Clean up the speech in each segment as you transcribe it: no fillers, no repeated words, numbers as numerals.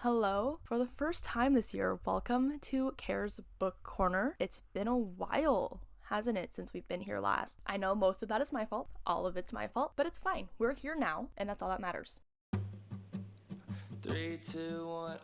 Hello. For the first time this year, welcome to Care's Book Corner. It's been a while, hasn't it, since we've been here last? I know most of that is my fault. All of it's my fault, but it's fine. We're here now, and that's all that matters. 3, 2, 1.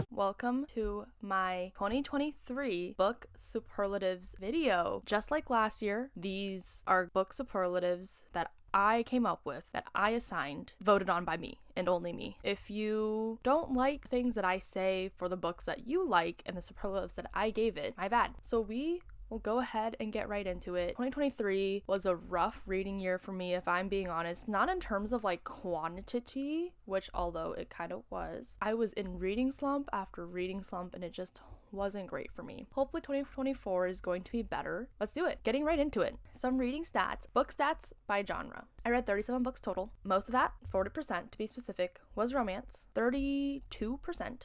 Welcome to my 2023 book superlatives video. Just like last year, these are book superlatives that I came up with, that I assigned, voted on by me and only me. If you don't like things that I say for the books that you like and the superlatives that I gave it, my bad. So we'll go ahead and get right into it. 2023 was a rough reading year for me, if I'm being honest. Not in terms of like quantity, which although it kind of was. I was in reading slump after reading slump and it just wasn't great for me. Hopefully 2024 is going to be better. Let's do it. Getting right into it. Some reading stats. Book stats by genre. I read 37 books total. Most of that, 40% to be specific, was romance. 32%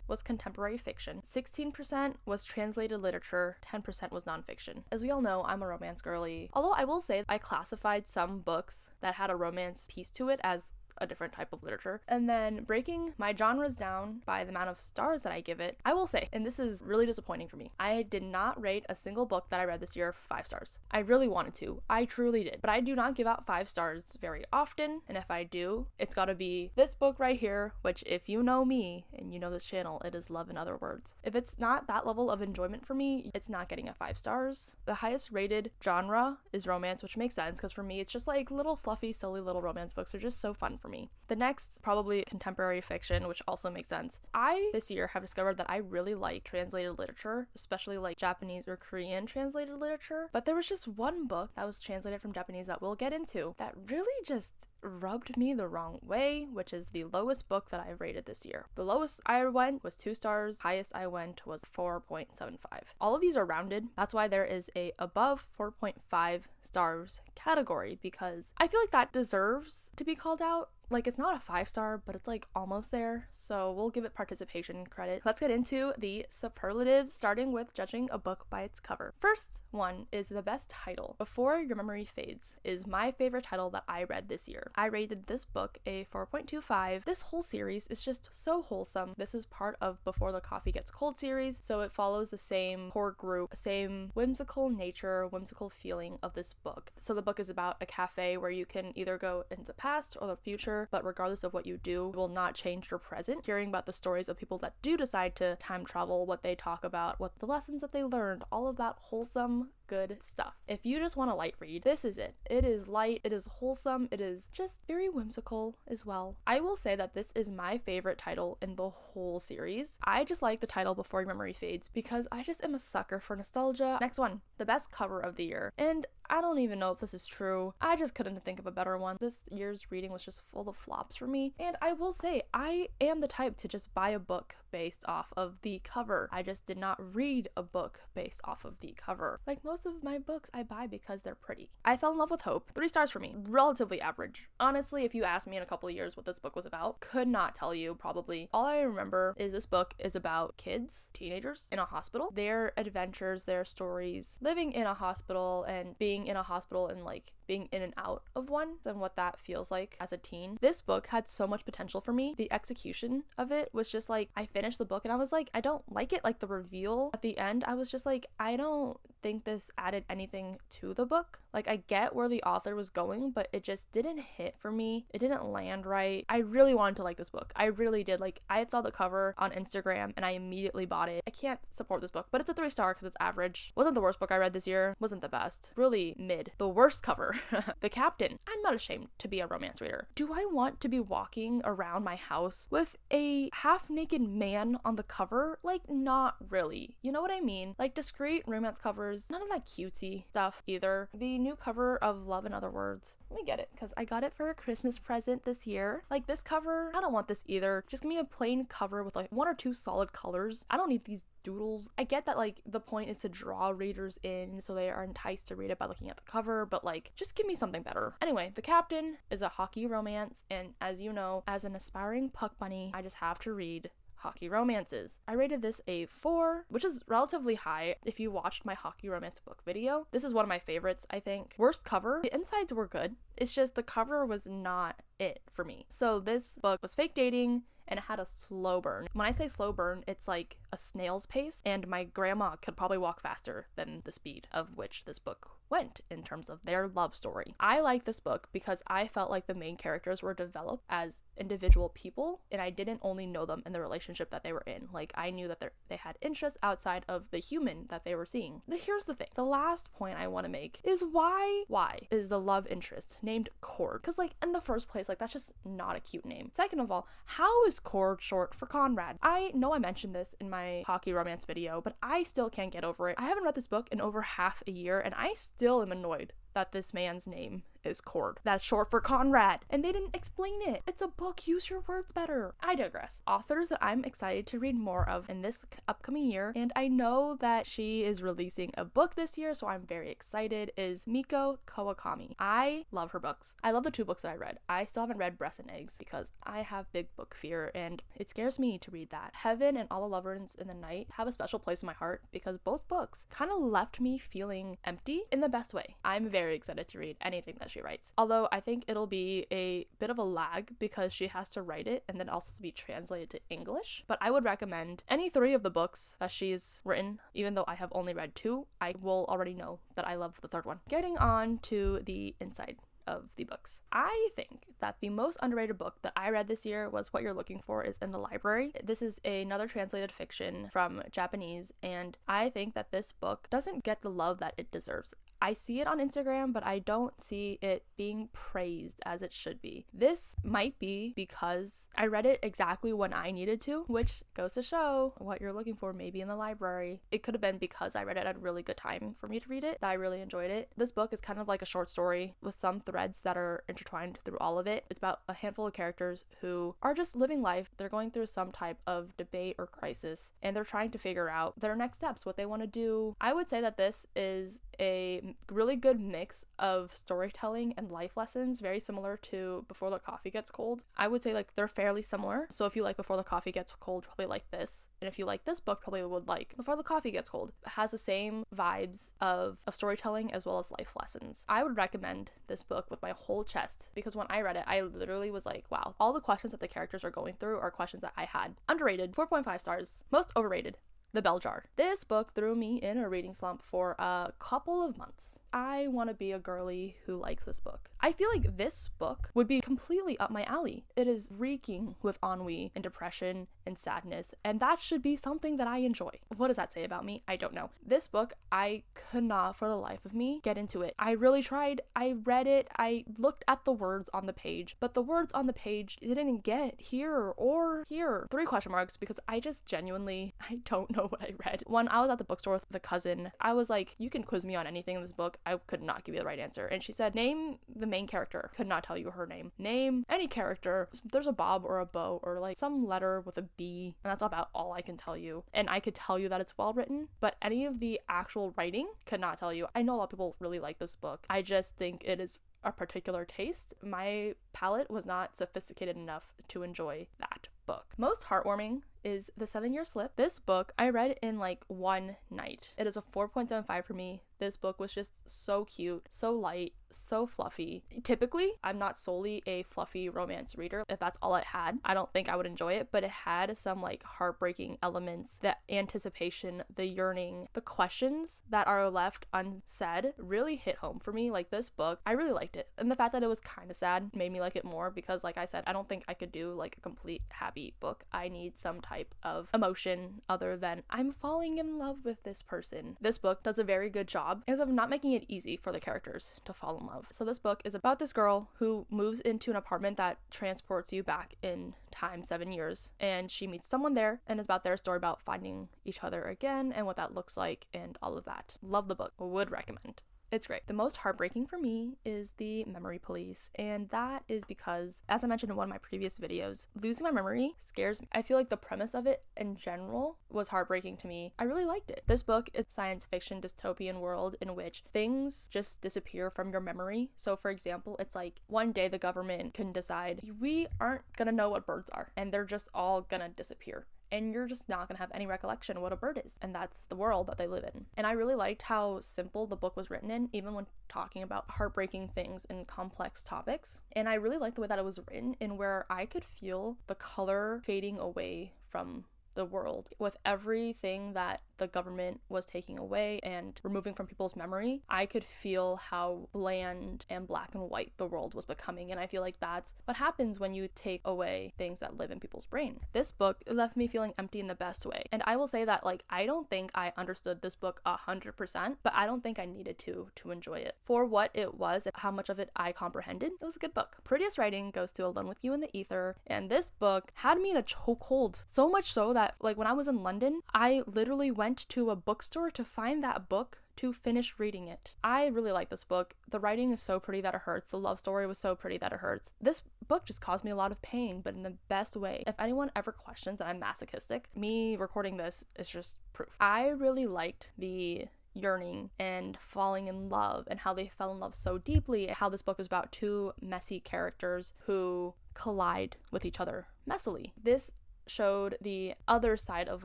was contemporary fiction. 16% was translated literature. 10% was nonfiction. As we all know, I'm a romance girly. Although I will say I classified some books that had a romance piece to it as a different type of literature. And then breaking my genres down by the amount of stars that I give it, I will say, and this is really disappointing for me, I did not rate a single book that I read this year 5 stars. I really wanted to. I truly did. But I do not give out 5 stars very often, and if I do, it's gotta be this book right here, which if you know me and you know this channel, it is Love in Other Words. If it's not that level of enjoyment for me, it's not getting a 5 stars. The highest rated genre is romance, which makes sense because for me, it's just like little fluffy, silly little romance books are just so fun for me. The next, probably contemporary fiction, which also makes sense. I, this year, have discovered that I really like translated literature, especially like Japanese or Korean translated literature. But there was just one book that was translated from Japanese that we'll get into that really just rubbed me the wrong way, which is the lowest book that I rated this year. The lowest I went was 2 stars, highest I went was 4.75. All of these are rounded. That's why there is a above 4.5 stars category, because I feel like that deserves to be called out. Like, it's not a 5 star, but it's like almost there, so we'll give it participation credit. Let's get into the superlatives, starting with judging a book by its cover. First one is the best title. Before Your Memory Fades is my favorite title that I read this year. I rated this book a 4.25. This whole series is just so wholesome. This is part of Before the Coffee Gets Cold series, so it follows the same core group, same whimsical nature, whimsical feeling of this book. So the book is about a cafe where you can either go into the past or the future, but regardless of what you do, it will not change your present. Hearing about the stories of people that do decide to time travel, what they talk about, what the lessons that they learned, all of that wholesome, good stuff. If you just want a light read, this is it. It is light, it is wholesome, it is just very whimsical as well. I will say that this is my favorite title in the whole series. I just like the title Before Your Memory Fades because I just am a sucker for nostalgia. Next one, the best cover of the year. And I don't even know if this is true. I just couldn't think of a better one. This year's reading was just full of flops for me. And I will say, I am the type to just buy a book based off of the cover. I just did not read a book based off of the cover. Like most of my books I buy because they're pretty. I fell in love with Hope. 3 stars for me. Relatively average. Honestly, if you asked me in a couple of years what this book was about, could not tell you probably. All I remember is this book is about kids, teenagers in a hospital, their adventures, their stories, living in a hospital and being in a hospital and like being in and out of one and what that feels like as a teen. This book had so much potential for me. The execution of it was just like, I finished the book and I was like, I don't like it. Like the reveal at the end, I was just like, I don't think this added anything to the book. Like I get where the author was going, but it just didn't hit for me. It didn't land right. I really wanted to like this book. I really did. Like I saw the cover on Instagram and I immediately bought it. I can't support this book, but it's a 3 star because it's average. Wasn't the worst book I read this year. Wasn't the best. Really mid. The worst cover. The Captain. I'm not ashamed to be a romance reader. Do I want to be walking around my house with a half-naked man on the cover? Like, not really. You know what I mean? Like, discreet romance covers, none of that cutesy stuff either. The new cover of Love in Other Words, let me get it, because I got it for a Christmas present this year. Like, this cover, I don't want this either. Just give me a plain cover with like 1 or 2 solid colors. I don't need these doodles. I get that like the point is to draw readers in so they are enticed to read it by looking at the cover, but like just give me something better. Anyway, The Captain is a hockey romance, and as you know, as an aspiring puck bunny, I just have to read hockey romances. I rated this a 4, which is relatively high if you watched my hockey romance book video. This is one of my favorites, I think. Worst cover, the insides were good. It's just the cover was not it for me. So this book was fake dating and it had a slow burn. When I say slow burn, it's like a snail's pace, and my grandma could probably walk faster than the speed of which this book went in terms of their love story. I like this book because I felt like the main characters were developed as individual people, and I didn't only know them in the relationship that they were in. Like, I knew that they had interests outside of the human that they were seeing. Here's the thing. The last point I want to make is why is the love interest named Cord? Because, like, in the first place, like, that's just not a cute name. Second of all, how is Cord short for Conrad? I know I mentioned this in my hockey romance video, but I still can't get over it. I haven't read this book in over half a year, and I still am annoyed that this man's name is Cord. That's short for Conrad, and they didn't explain it. It's a book. Use your words better. I digress. Authors that I'm excited to read more of in this upcoming year, and I know that she is releasing a book this year, so I'm very excited, is Miko Kawakami. I love her books. I love the 2 books that I read. I still haven't read Breast and Eggs because I have big book fear, and it scares me to read that. Heaven and All the Lovers in the Night have a special place in my heart because both books kind of left me feeling empty in the best way. I'm very excited to read anything that she writes. Although I think it'll be a bit of a lag because she has to write it and then also to be translated to English. But I would recommend any 3 of the books that she's written. Even though I have only read 2, I will already know that I love the 3rd one. Getting on to the inside of the books. I think that the most underrated book that I read this year was What You're Looking For Is in the Library. This is another translated fiction from Japanese, and I think that this book doesn't get the love that it deserves. I see it on Instagram, but I don't see it being praised as it should be. This might be because I read it exactly when I needed to, which goes to show what you're looking for maybe in the library. It could have been because I read it at a really good time for me to read it, that I really enjoyed it. This book is kind of like a short story with some threads that are intertwined through all of it. It's about a handful of characters who are just living life. They're going through some type of debate or crisis, and they're trying to figure out their next steps, what they want to do. I would say that this is a really good mix of storytelling and life lessons, very similar to Before the Coffee Gets Cold. I would say like they're fairly similar. So if you like Before the Coffee Gets Cold, probably like this. And if you like this book, probably would like Before the Coffee Gets Cold. It has the same vibes of storytelling as well as life lessons. I would recommend this book with my whole chest because when I read it, I literally was like, wow, all the questions that the characters are going through are questions that I had. Underrated, 4.5 stars. Most overrated, The Bell Jar. This book threw me in a reading slump for a couple of months. I want to be a girly who likes this book. I feel like this book would be completely up my alley. It is reeking with ennui and depression and sadness, and that should be something that I enjoy. What does that say about me? I don't know. This book, I could not for the life of me get into it. I really tried. I read it. I looked at the words on the page, but the words on the page didn't get here or here. 3 question marks because I just genuinely, I don't know what I read. When I was at the bookstore with the cousin, I was like, you can quiz me on anything in this book. I could not give you the right answer. And she said, name the main character. Could not tell you her name. Name any character. There's a Bob or a Bo or like some letter with a B, and that's about all I can tell you. And I could tell you that it's well written, but any of the actual writing could not tell you. I know a lot of people really like this book. I just think it is a particular taste. My palate was not sophisticated enough to enjoy that book. Most heartwarming is The 7-Year Slip. This book I read in like one night. It is a 4.75 for me. This book was just so cute, so light, so fluffy. Typically, I'm not solely a fluffy romance reader. If that's all it had, I don't think I would enjoy it, but it had some like heartbreaking elements. The anticipation, the yearning, the questions that are left unsaid really hit home for me. Like this book, I really liked it. And the fact that it was kind of sad made me like it more because like I said, I don't think I could do like a complete happy book. I need some type of emotion other than I'm falling in love with this person. This book does a very good job because of not making it easy for the characters to fall in love. So this book is about this girl who moves into an apartment that transports you back in time 7 years, and she meets someone there, and it's about their story about finding each other again and what that looks like and all of that. Love the book. Would recommend. It's great. The most heartbreaking for me is The Memory Police, and that is because, as I mentioned in one of my previous videos, losing my memory scares me. I feel like the premise of it in general was heartbreaking to me. I really liked it. This book is a science fiction dystopian world in which things just disappear from your memory. So for example, it's like one day the government can decide we aren't gonna know what birds are, and they're just all gonna disappear. and you're just not gonna have any recollection of what a bird is. And that's the world that they live in. And I really liked how simple the book was written in, even when talking about heartbreaking things and complex topics. And I really liked the way that it was written, in where I could feel the color fading away from the world. With everything that the government was taking away and removing from people's memory, I could feel how bland and black and white the world was becoming. And I feel like that's what happens when you take away things that live in people's brain. This book left me feeling empty in the best way. And I will say that, like, I don't think I understood this book 100%, but I don't think I needed to enjoy it. For what it was and how much of it I comprehended, it was a good book. Prettiest writing goes to Alone with You in the Ether, and this book had me in a chokehold. So much so that, like, when I was in London, I literally went to a bookstore to find that book to finish reading it. I really like this book. The writing is so pretty that it hurts. The love story was so pretty that it hurts. This book just caused me a lot of pain, but in the best way. If anyone ever questions that I'm masochistic, me recording this is just proof. I really liked the yearning and falling in love, and how they fell in love so deeply, how this book is about two messy characters who collide with each other messily. This showed the other side of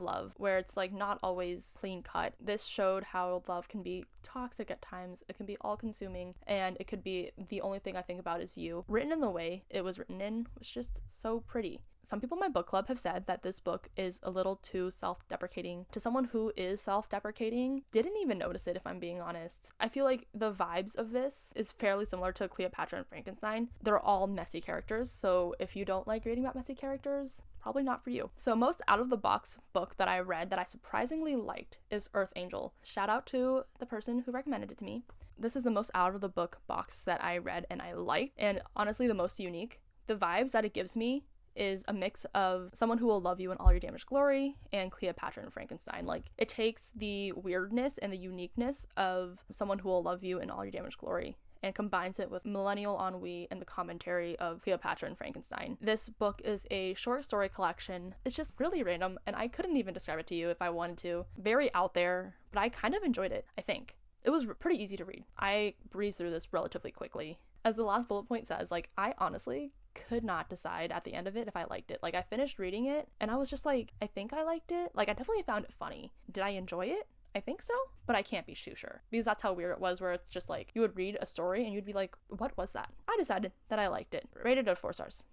love, where it's like not always clean cut. This showed how love can be toxic at times. It can be all consuming, and it could be the only thing I think about is you. Written in the way it was written in was just so pretty. Some people in my book club have said that this book is a little too self-deprecating. To someone who is self-deprecating, didn't even notice it, if I'm being honest. I feel like the vibes of this is fairly similar to Cleopatra and Frankenstein. They're all messy characters, so if you don't like reading about messy characters, probably not for you. So most out-of-the-box book that I read that I surprisingly liked is Earth Angel. Shout out to the person who recommended it to me. This is the most out-of-the-book box that I read and I liked, and honestly the most unique. The vibes that it gives me is a mix of Someone Who Will Love You in All Your Damaged Glory and Cleopatra and Frankenstein. Like, it takes the weirdness and the uniqueness of Someone Who Will Love You in All Your Damaged Glory and combines it with millennial ennui and the commentary of Cleopatra and Frankenstein. This book is a short story collection. It's just really random, and I couldn't even describe it to you if I wanted to. Very out there, but I kind of enjoyed it, I think. It was pretty easy to read. I breezed through this relatively quickly. As the last bullet point says, like, I honestly could not decide at the end of it if I liked it. Like, I finished reading it and I was just like, I think I liked it. Like, I definitely found it funny. Did I enjoy it? I think so, but I can't be too sure, because that's how weird it was, where it's just like you would read a story and you'd be like, what was that? I decided that I liked it. Rated at 4 stars.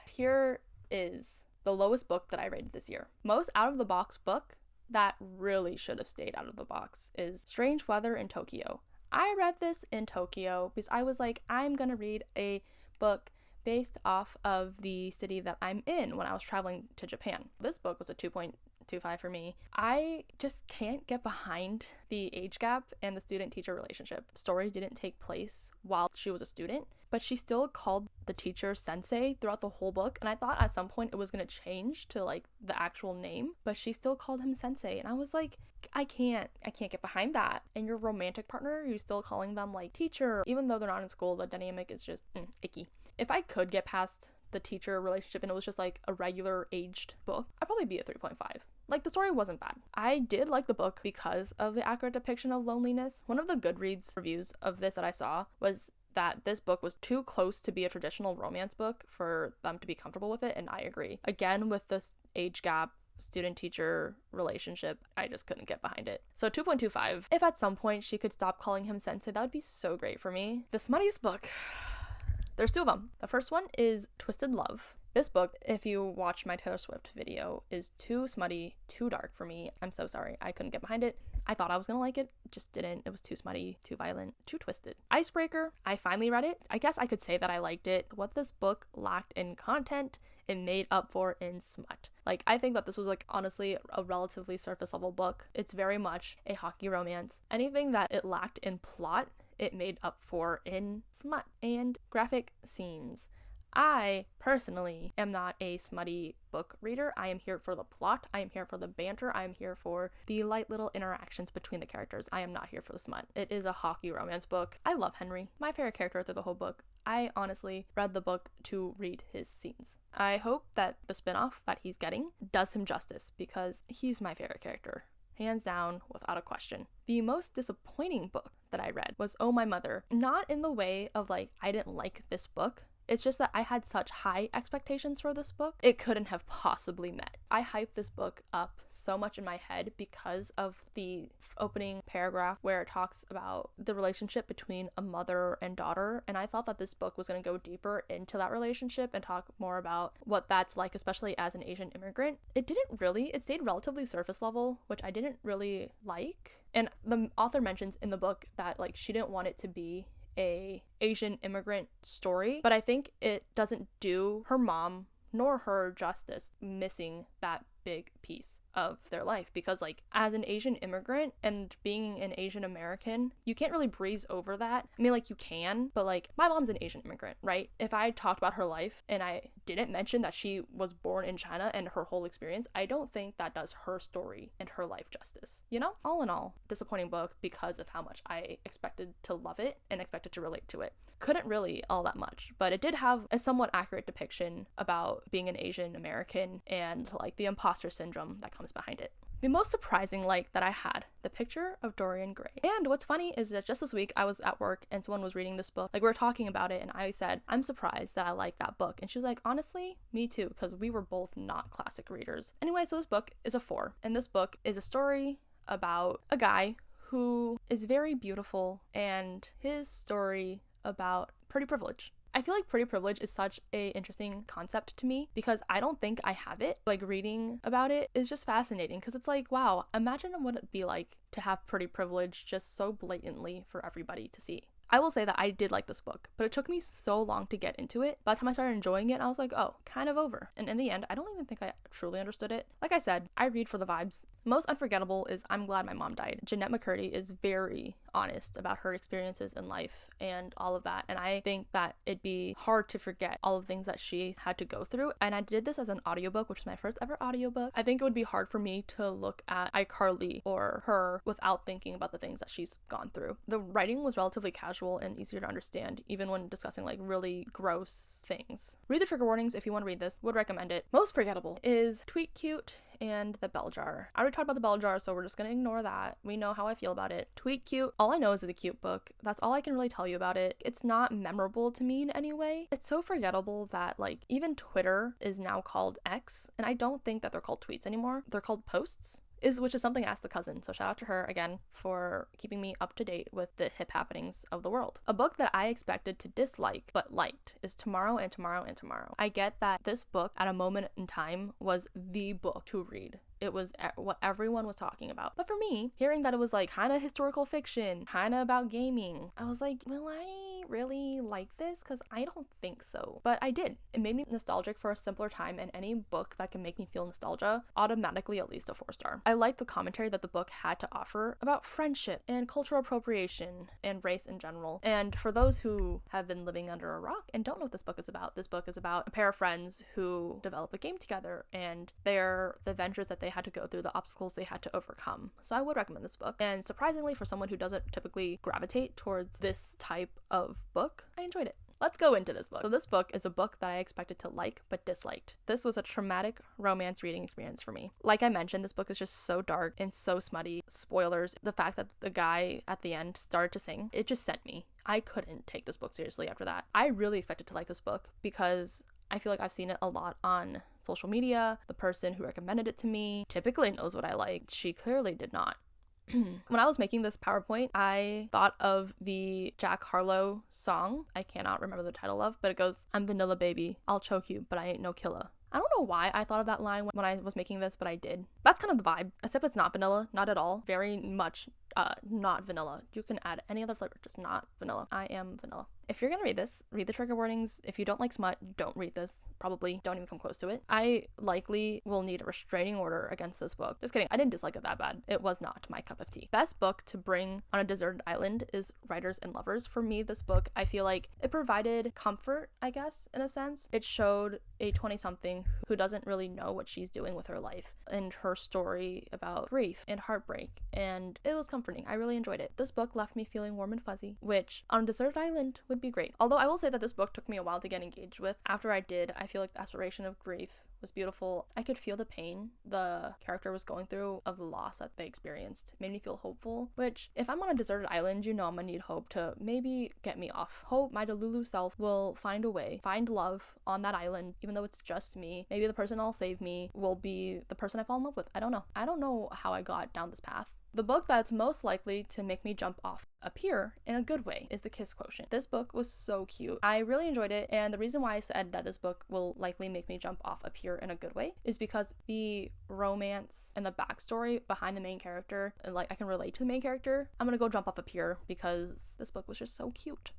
Here is the lowest book that I rated this year. Most out of the box book that really should have stayed out of the box is Strange Weather in Tokyo. I read this in Tokyo because I was like, I'm gonna read a book based off of the city that I'm in when I was traveling to Japan. This book was a 2.25 for me. I just can't get behind the age gap and the student-teacher relationship. Story didn't take place while she was a student, but she still called the teacher sensei throughout the whole book, and I thought at some point it was going to change to like the actual name, but she still called him sensei, and I was like, I can't get behind that. And your romantic partner, you're still calling them like teacher, even though they're not in school. The dynamic is just icky. If I could get past the teacher relationship and it was just like a regular aged book, I'd probably be a 3.5. Like, the story wasn't bad. I did like the book because of the accurate depiction of loneliness. One of the Goodreads reviews of this that I saw was that this book was too close to be a traditional romance book for them to be comfortable with it, and I agree. Again, with this age gap, student-teacher relationship, I just couldn't get behind it. So 2.25. If at some point she could stop calling him sensei, that would be so great for me. The smuttiest book. There's 2 of them. The first one is Twisted Love. This book, if you watch my Taylor Swift video, is too smutty, too dark for me. I'm so sorry. I couldn't get behind it. I thought I was gonna like it, just didn't. It was too smutty, too violent, too twisted. Icebreaker, I finally read it. I guess I could say that I liked it. What this book lacked in content, it made up for in smut. Like, I think that this was like honestly a relatively surface level book. It's very much a hockey romance. Anything that it lacked in plot, it made up for in smut and graphic scenes. I personally am not a smutty book reader. I am here for the plot. I am here for the banter. I am here for the light little interactions between the characters. I am not here for the smut. It is a hockey romance book. I love Henry. My favorite character through the whole book. I honestly read the book to read his scenes. I hope that the spinoff that he's getting does him justice, because he's my favorite character. Hands down, without a question. The most disappointing book that I read was Oh My Mother. Not in the way of like, I didn't like this book. It's just that I had such high expectations for this book, it couldn't have possibly met. I hyped this book up so much in my head because of the opening paragraph where it talks about the relationship between a mother and daughter, and I thought that this book was going to go deeper into that relationship and talk more about what that's like, especially as an Asian immigrant. It didn't really. It stayed relatively surface level, which I didn't really like. And the author mentions in the book that like she didn't want it to be a Asian immigrant story, but I think it doesn't do her mom nor her justice missing that big piece of their life, because like as an Asian immigrant and being an Asian American, you can't really breeze over that. I mean, like you can, but like my mom's an Asian immigrant, right? If I talked about her life and I didn't mention that she was born in China and her whole experience, I don't think that does her story and her life justice, you know? All in all, disappointing book because of how much I expected to love it and expected to relate to it. Couldn't really all that much, but it did have a somewhat accurate depiction about being an Asian American and like the imposter syndrome that comes behind it. The most surprising like that I had, the picture of Dorian Gray. And what's funny is that just this week I was at work and someone was reading this book. Like we were talking about it and I said, I'm surprised that I like that book. And she was like, honestly, me too, because we were both not classic readers. Anyway, so this book is a 4. And this book is a story about a guy who is very beautiful and his story about pretty privilege. I feel like pretty privilege is such a interesting concept to me because I don't think I have it. Like reading about it is just fascinating because it's like, wow, imagine what it'd be like to have pretty privilege just so blatantly for everybody to see. I will say that I did like this book, but it took me so long to get into it. By the time I started enjoying it, I was like, oh, kind of over. And in the end, I don't even think I truly understood it. Like I said, I read for the vibes. Most unforgettable is I'm Glad My Mom Died. Jeanette McCurdy is very honest about her experiences in life and all of that. And I think that it'd be hard to forget all of the things that she had to go through. And I did this as an audiobook, which is my first ever audiobook. I think it would be hard for me to look at iCarly or her without thinking about the things that she's gone through. The writing was relatively casual and easier to understand, even when discussing like really gross things. Read the trigger warnings if you want to read this. Would recommend it. Most forgettable is Tweet Cute and The Bell Jar. I already talked about The Bell Jar, so we're just gonna ignore that. We know how I feel about it. Tweet Cute, all I know is it's a cute book. That's all I can really tell you about it. It's not memorable to me in any way. It's so forgettable that like even Twitter is now called X, and I don't think that they're called tweets anymore. They're called posts. Which is something I asked the cousin, so shout out to her again for keeping me up to date with the hip happenings of the world. A book that I expected to dislike but liked is Tomorrow and Tomorrow and Tomorrow. I get that this book at a moment in time was the book to read. It was what everyone was talking about. But for me, hearing that it was like kind of historical fiction, kind of about gaming, I was like, will I really like this? Because I don't think so. But I did. It made me nostalgic for a simpler time, and any book that can make me feel nostalgia, automatically at least a 4-star. I liked the commentary that the book had to offer about friendship and cultural appropriation and race in general. And for those who have been living under a rock and don't know what this book is about a pair of friends who develop a game together, and the adventures that they had to go through, the obstacles they had to overcome. So I would recommend this book. And surprisingly, for someone who doesn't typically gravitate towards this type of book, I enjoyed it. Let's go into this book. So this book is a book that I expected to like but disliked. This was a traumatic romance reading experience for me. Like I mentioned, this book is just so dark and so smutty. Spoilers, the fact that the guy at the end started to sing, it just sent me. I couldn't take this book seriously after that. I really expected to like this book because I feel like I've seen it a lot on social media. The person who recommended it to me typically knows what I like. She clearly did not. When I was making this PowerPoint, I thought of the Jack Harlow song. I cannot remember the title of, but it goes, I'm vanilla baby, I'll choke you, but I ain't no killer. I don't know why I thought of that line when I was making this, but I did. That's kind of the vibe, except it's not vanilla, not at all. Very much not vanilla. You can add any other flavor, just not vanilla. I am vanilla. If you're gonna read this, read the trigger warnings. If you don't like smut, don't read this. Probably don't even come close to it. I likely will need a restraining order against this book. Just kidding. I didn't dislike it that bad. It was not my cup of tea. Best book to bring on a deserted island is Writers and Lovers. For me, this book, I feel like it provided comfort, I guess, in a sense. It showed a 20-something who doesn't really know what she's doing with her life and her story about grief and heartbreak, and it was comforting. I really enjoyed it. This book left me feeling warm and fuzzy, which on a deserted island would would be great. Although I will say that this book took me a while to get engaged with. After I did, I feel like the aspiration of grief was beautiful. I could feel the pain the character was going through of the loss that they experienced. It made me feel hopeful, which if I'm on a deserted island, you know I'm gonna need hope to maybe get me off. Hope my Delulu self will find a way, find love on that island, even though it's just me. Maybe the person that'll save me will be the person I fall in love with. I don't know. I don't know how I got down this path. The book that's most likely to make me jump off a pier in a good way is The Kiss Quotient. This book was so cute. I really enjoyed it, and the reason why I said that this book will likely make me jump off a pier in a good way is because the romance and the backstory behind the main character, and like I can relate to the main character. I'm gonna go jump off a pier because this book was just so cute.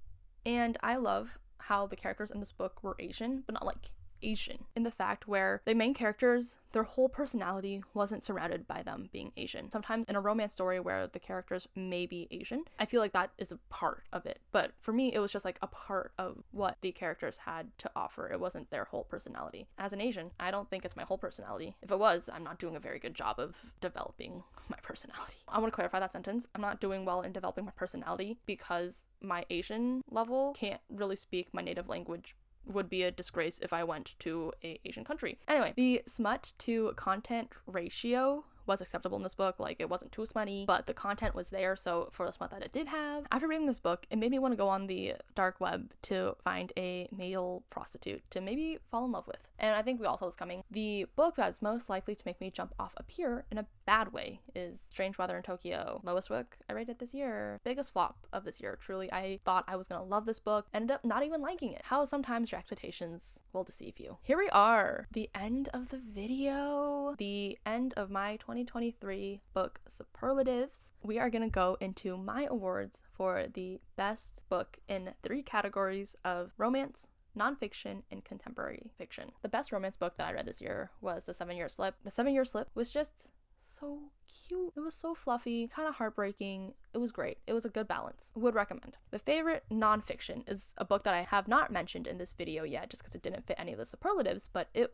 And I love how the characters in this book were Asian, but not like Asian, in the fact where the main characters, their whole personality wasn't surrounded by them being Asian. Sometimes in a romance story where the characters may be Asian, I feel like that is a part of it. But for me, it was just like a part of what the characters had to offer. It wasn't their whole personality. As an Asian, I don't think it's my whole personality. If it was, I'm not doing a very good job of developing my personality. I want to clarify that sentence. I'm not doing well in developing my personality because my Asian level can't really speak my native language. Would be a disgrace if I went to a Asian country. Anyway, the smut to content ratio was acceptable in this book. Like, it wasn't too smutty, but the content was there. So for the smut that it did have, after reading this book, it made me want to go on the dark web to find a male prostitute to maybe fall in love with. And I think we all saw this coming. The book that's most likely to make me jump off a pier in a bad way is Strange Weather in Tokyo. Lowest book I rated this year. Biggest flop of this year. Truly, I thought I was gonna love this book. Ended up not even liking it. How sometimes your expectations will deceive you. Here we are. The end of the video. The end of my 2023 book superlatives. We are gonna go into my awards for the best book in 3 categories of romance, nonfiction, and contemporary fiction. The best romance book that I read this year was The 7-Year Slip. The 7-Year Slip was just so cute. It was so fluffy, kind of heartbreaking. It was great. It was a good balance. Would recommend. The favorite nonfiction is a book that I have not mentioned in this video yet just because it didn't fit any of the superlatives, but it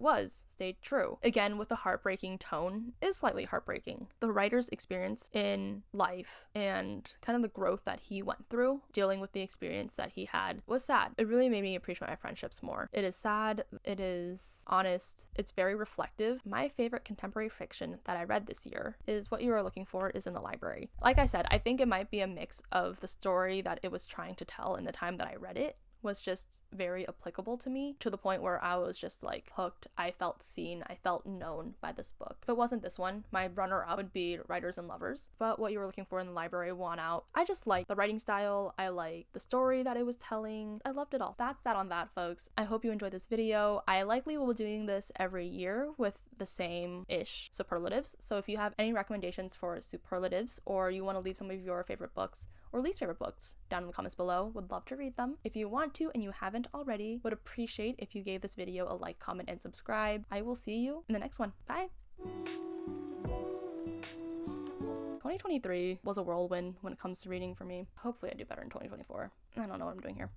stayed true. Again, with the heartbreaking tone, is slightly heartbreaking. The writer's experience in life and kind of the growth that he went through, dealing with the experience that he had, was sad. It really made me appreciate my friendships more. It is sad. It is honest. It's very reflective. My favorite contemporary fiction that I read this year is What You Are Looking For Is in the Library. Like I said, I think it might be a mix of the story that it was trying to tell in the time that I read it was just very applicable to me, to the point where I was just like hooked. I felt seen. I felt known by this book. If it wasn't this one, my runner-up would be Writers and Lovers, but What You Were Looking For in the Library won out. I just like the writing style. I like the story that it was telling. I loved it all. That's that on that, folks. I hope you enjoyed this video. I likely will be doing this every year with the same-ish superlatives, so if you have any recommendations for superlatives, or you want to leave some of your favorite books or least favorite books down in the comments below, would love to read them. If you want to and you haven't already, would appreciate if you gave this video a like, comment, and subscribe. I will see you in the next one. Bye! 2023 was a whirlwind when it comes to reading for me. Hopefully I do better in 2024. I don't know what I'm doing here.